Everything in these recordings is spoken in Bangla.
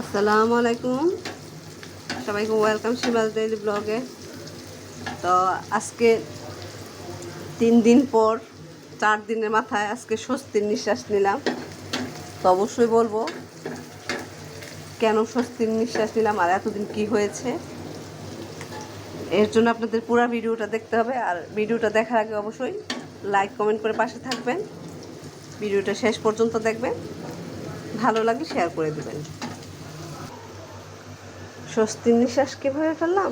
আসসালামু আলাইকুম, সবাইকে ওয়েলকাম শিমাজ ডেইলি ব্লগে। তো আজকে 3 দিন পর 4 দিনের মাথায় আজকে স্বস্তির নিঃশ্বাস নিলাম। তো অবশ্যই বলবো কেন স্বস্তির নিঃশ্বাস নিলাম আর এতদিন কি হয়েছে। এর জন্য আপনাদের পুরো ভিডিওটা দেখতে হবে, আর ভিডিওটা দেখার আগে অবশ্যই লাইক কমেন্ট করে পাশে থাকবেন। ভিডিওটা শেষ পর্যন্ত দেখবেন, ভালো লাগলে শেয়ার করে দেবেন। স্বস্তির নিঃশ্বাস কীভাবে ফেললাম,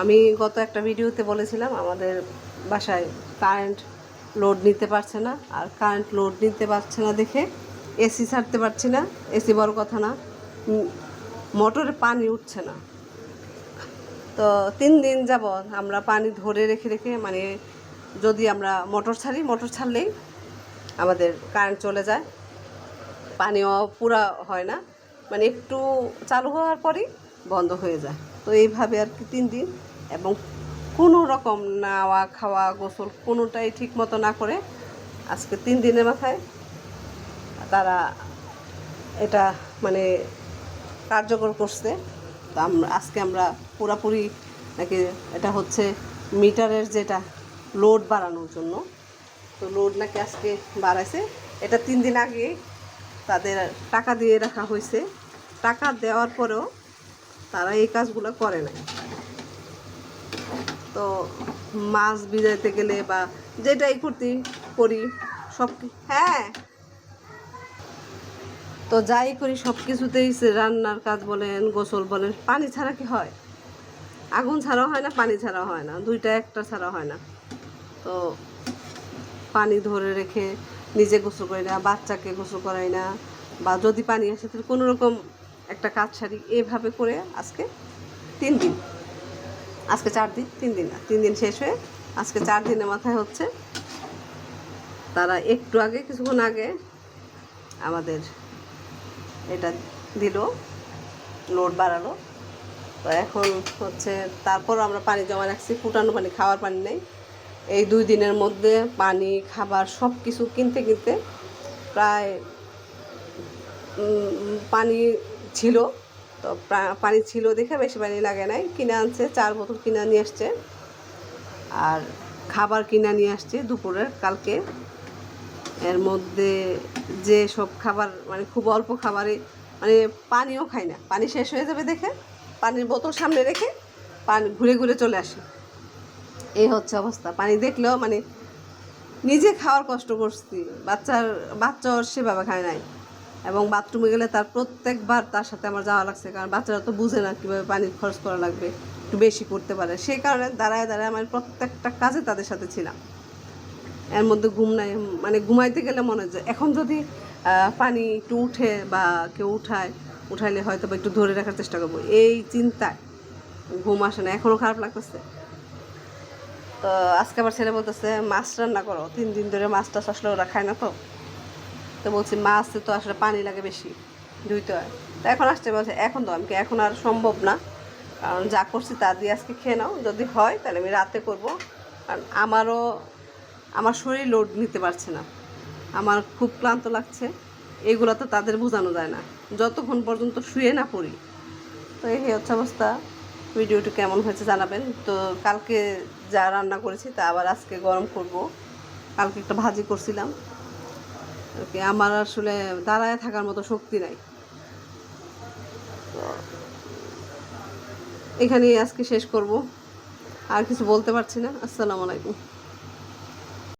আমি গত একটা ভিডিওতে বলেছিলাম আমাদের বাসায় কারেন্ট লোড নিতে পারছে না, আর কারেন্ট লোড নিতে পারছে না দেখে এসি ছাড়তে পারছি না। এসি বড় কথা না, মোটরে পানি উঠছে না। তো 3 দিন যাবৎ আমরা পানি ধরে রেখে রেখে মানে যদি আমরা মোটর ছাড়লেই আমাদের কারেন্ট চলে যায়, পানিও পুরা হয় না, মানে একটু চালু হওয়ার পরই বন্ধ হয়ে যায়। তো এইভাবে আর কি 3 দিন, এবং কোনো রকম নাওয়া খাওয়া গোসল কোনোটাই ঠিক মতো না করে আজকে 3 দিনের মাথায় তারা এটা মানে কার্যকর করছে। তো আজকে আমরা পুরাপুরি নাকি এটা হচ্ছে মিটারের যেটা লোড বাড়ানোর জন্য, তো লোড নাকি আজকে বাড়াইছে। এটা 3 দিন আগে তাদের টাকা দিয়ে রাখা হয়েছে, টাকা দেওয়ার পরেও তারা এই কাজগুলো করে নাই। তো মাছ ভিজাইতে গেলে বা যেটাই করি সব, হ্যাঁ, তো যাই করি সব কিছুতেই রান্নার কাজ বলেন গোসল বলেন পানি ছাড়া কি হয়? আগুন ছাড়াও হয় না, পানি ছাড়াও হয় না, দুইটা একটা ছাড়া হয় না। তো পানি ধরে রেখে নিজে গোসল করি না, বাচ্চাকে গোসল করাই না, বা যদি পানি আসে তাহলে কোনো রকম একটা কাজ সারি, এভাবে করে আজকে 3 দিন, আজকে 4 দিন, 3 দিন না, 3 দিন শেষ হয়ে আজকে 4 দিনের মাথায় হচ্ছে তারা একটু আগে কিছুক্ষণ আগে আমাদের এটা দিল, লোড বাড়ালো। তো এখন হচ্ছে তারপর আমরা পানি জমা রাখছি, ফুটানো পানি, খাওয়ার পানি নেই। এই 2 দিনের মধ্যে পানি খাবার সব কিছু কিনতে কিনতে প্রায় পানি ছিল, তো পানি ছিল দেখে বেশি পানি লাগে নাই, কিনে আনছে 4 বোতল কিনে নিয়ে আসছে, আর খাবার কিনে নিয়ে আসছে দুপুরের কালকে। এর মধ্যে যে সব খাবার মানে খুব অল্প খাবারে মানে পানিও খাই না, পানি শেষ হয়ে যাবে দেখে পানির বোতল সামনে রেখে পানি ঘুরে ঘুরে চলে আসে। এই হচ্ছে অবস্থা। পানি দেখলেও মানে নিজে খাওয়ার কষ্ট করছি, বাচ্চাও সেভাবে খায় নাই, এবং বাথরুমে গেলে তার প্রত্যেকবার তার সাথে আমার যাওয়া লাগছে, কারণ বাচ্চারা তো বুঝে না কীভাবে পানি খরচ করা লাগবে, একটু বেশি করতে পারে, সেই কারণে দাঁড়ায় আমার প্রত্যেকটা কাজে তাদের সাথে ছিলাম। এর মধ্যে ঘুম নাই, মানে ঘুমাইতে গেলে মনে হয় এখন যদি পানি একটু উঠে বা কেউ উঠাইলে হয়তো বা একটু ধরে রাখার চেষ্টা করবো, এই চিন্তায় ঘুম আসে না, এখনও খারাপ লাগতেছে। তো আজকে আবার ছেলে বলতেছে মাছ রান্না করো, 3 দিন ধরে মাছটা আসলে ওরা খায় না। তো বলছি মাছে তো আসলে পানি লাগে বেশি, ধুইতে হয়। তো এখন আসছে বলছে এখন তো আমি এখন আর সম্ভব না, কারণ যা করছি তা দিয়ে আজকে খেয়ে নাও, যদি হয় তাহলে আমি রাতে করব, কারণ আমার শরীর লোড নিতে পারছে না, আমার খুব ক্লান্ত লাগছে। এগুলো তো তাদের বোঝানো যায় না যতক্ষণ পর্যন্ত শুয়ে না পড়ি। তো এই হচ্ছে অবস্থা। ভিডিওটি কেমন হয়েছে জানাবেন। তো কালকে যা রান্না করেছি তা আবার আজকে গরম করব। কালকে একটা ভাজি করছিলাম, আমার আসলে দাঁড়ায় থাকার মতো শক্তি নাই। তো এখানেই আজকে শেষ করব, আর কিছু বলতে পারছি না। আসসালামু আলাইকুম।